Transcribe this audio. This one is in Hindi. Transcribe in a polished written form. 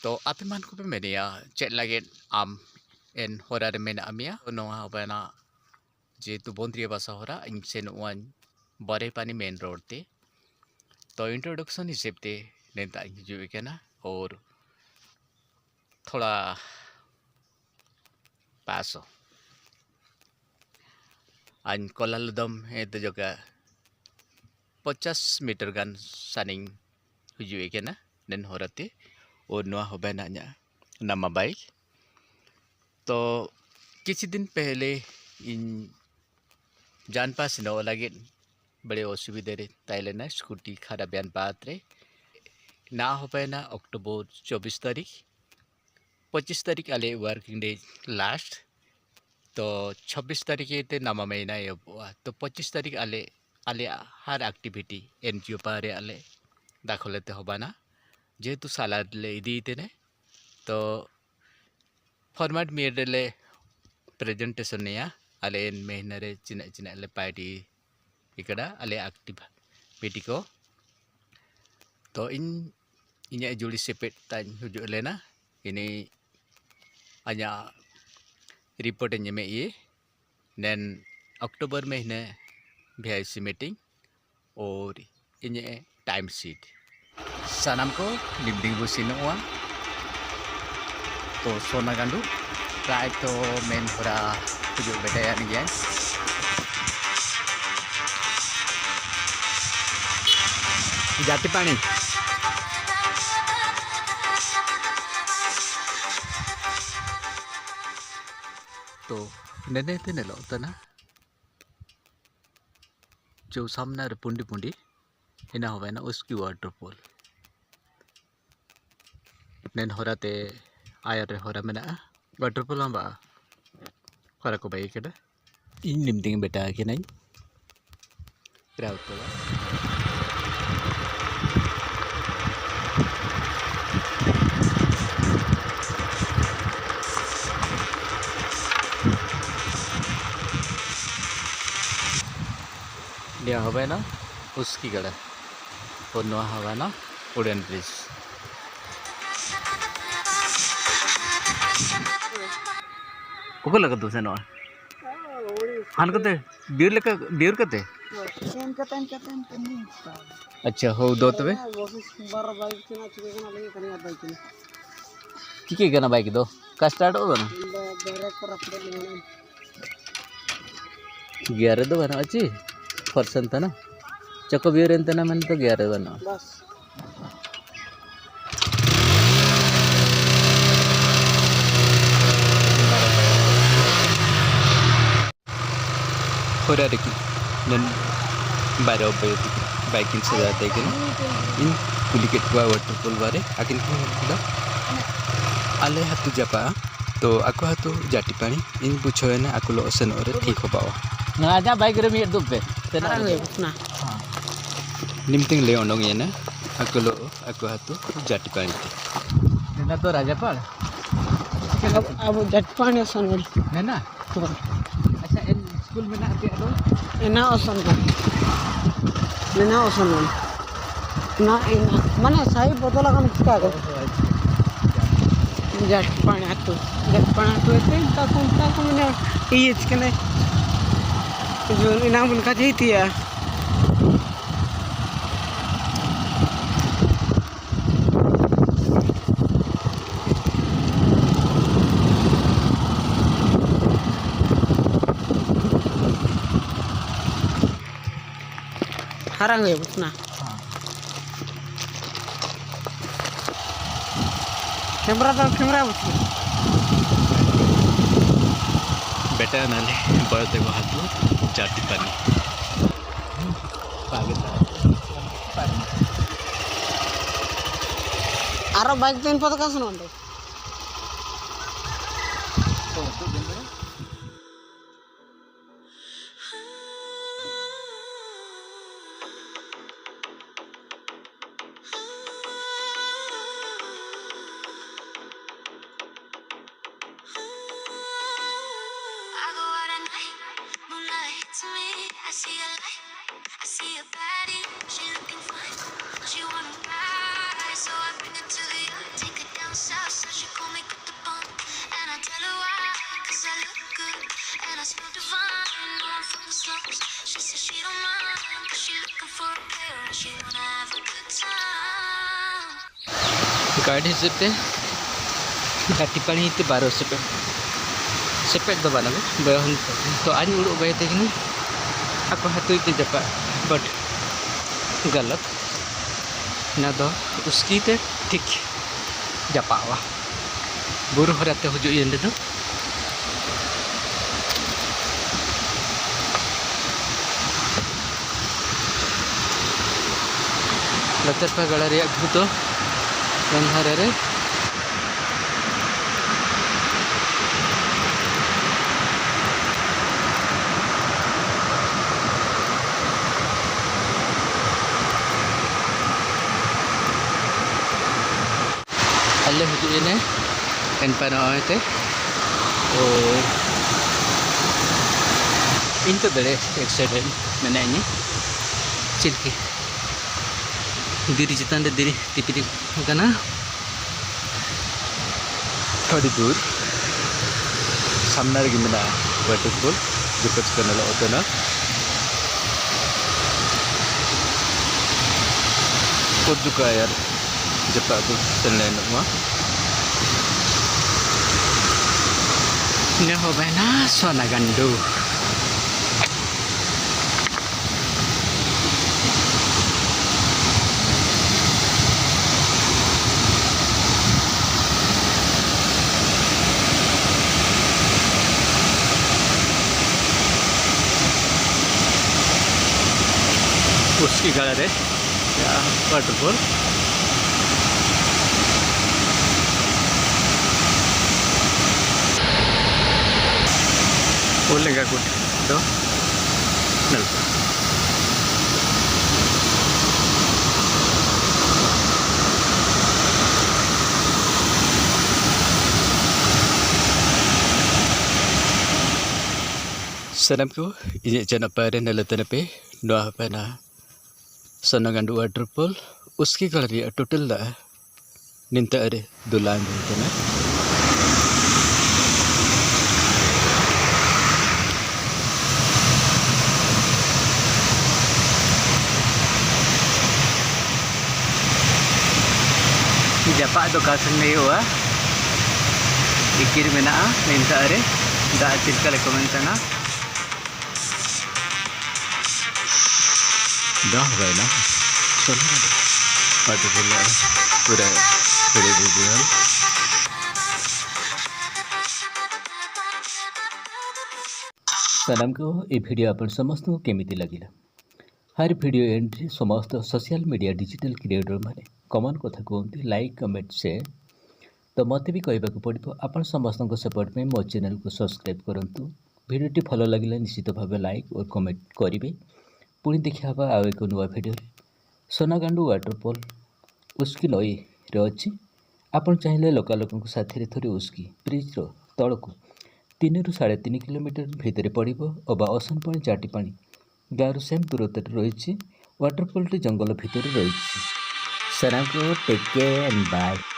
तो api man ko pe menia chat lagi en hora de mena amia no ha bana je tu bondriya basa hora in sen wan bare pani main road te तो इंट्रोडक्शन हिसाब से नेता जो है ना और थोड़ा पास हो अन कोलालदम है तो जो का 50 मीटर गन सनिंग हुई है ना नन हो रहे और नुआ हो बना नमा बाइक तो किसी दिन पहले इन जान पास न लगे बड़े असुविधा रे ताइले ना स्कूटी खराब बयान बात रे ना हो पाए ना अक्टूबर 24 तारीख 25 तारीख आले वर्किंग डे लास्ट तो 26 तारीख ये नामा महीना ये तो 25 तारीख आले आले हर एक्टिविटी एनजीओ पारे आले दाखल लेते हो बना जेहेतु सालाद ले इदी इतने तो फॉर्मेट मेरे ले प्रेजेंटेशन ने या आले इन महीने रे चिना चिना ले पार्टी इकड़ा आले एक्टिविटी को तो इन इन्हें जुड़ी सेपेट तान हुजू लेना ini hanya report में ये नैन अक्टूबर महीने VIC मीटिंग और इन्हें टाइम शीट सानाम को निम्दिंग बुसिनुआ तो सोना गांडू प्राय तो मेन पूरा जो बेटाया नहीं है जाति पानी तो नेने ते नेलो तना जो सामना रे पुंडी पुंडी इना होवे ना उसकी वाटरफॉल नेन होराते आया रे होरा मेना वाटरफॉल बा होरा को बाई केदा इन निमदिंग बेटा के नहीं राव तो dia haba na uski gada और नुआ हवा ना वुडन ब्रिज कोको लगा तुसे नुआ हान कते बियर कते अच्छा हो दो तबे की गना बाइक दो का स्टार्ट हो ना गियर दो बना अच्छी पर्सन था ना चको बियर एंतना मन तो गियर बना बस होरा देखी नन बारे ओबे बाइकिंग से जाते हैं इन पुलिकेट हुआ वाटरफॉल बारे आकिन को आले हातु जापा तो आको हातु जाटी पानी इन बुझो ना आको लो सन और ठीक हो पावा ना आजा बाइक रे मिट दुबे तेना ना निमतिंग ले ओनोंग ये ना आको हातु जाटी पानी तेना तो राजापाल अब जाटी पानी सन ना अच्छा इन स्कूल में ना आते दो ना ओसन ना ओसन ना माने सही बदला कम का जाटी पानी आतो एते ताको ने ये कने जो इनाम उनका जीती है harang ya busna camera busna बेटा नाले बढ़ते वहाँ तो जाती पानी आरो बाइक दिन पता का सुनो I see a light, I see a body, she looking fine. She wanna ride, so I bring her to the yard, take her down south. Guide हिसाब से घाटी पानी 12 सेपेट दो बना बहन तो आज उड़ो गए थे कि aku hatu itu dapat but galak na do uski te ठीक japawa buru horate hujud yende do latar pa gala reyak buto dan harare alle hujud ini kan panoy te और इनका बड़े एक्सीडेंट मैंने चिल्की diri चितान diri tipi karena थोड़ी दूर सामने lagi mana waterfall dekat sekali lah otana kod juga ya Jepang tu selain nama ini hobena Sonagandu उसकी गला है या वाटरफॉल बोलेगा कुछ तो नल Salam ko ini channel पर नलतन पे नवा पना Sonagandu waterfall उसकी गलरी टोटल दा निंता अरे दुलांग होतना Japa do kasan नहीं हुआ इकिर में ना निंता अरे दा चिल्का ले कमेंट ना dah bayna soalnya ada bola udah dijual सलाम को ये वीडियो अपन समस्त को केमिति लगिला हर वीडियो एंड समस्त सोशल मीडिया डिजिटल क्रिएटर माने कॉमन कथा कहते लाइक कमेंट शेयर तो मत भी कहवाक पड़ो अपन समस्त को सपोर्ट में मो चैनल को सब्सक्राइब करूँ वीडियोटी भल लगे निश्चित भाव लाइक और कमेंट करेंगे पुणी देखा आउ एक नुआ भिडियो सोनागांडू वाटरफॉल उसकी नई रे अच्छी आपन चाहिए लोका लोक साथी थोड़े उसकी ब्रिज तल को 3 ରୁ 3.5 किलोमीटर भितर पड़ो अबा असनपाणी चाटीपाणी गाँव सेम दूरता रही वाटरफॉल जंगल भितर रही टेक केयर एंड बाय।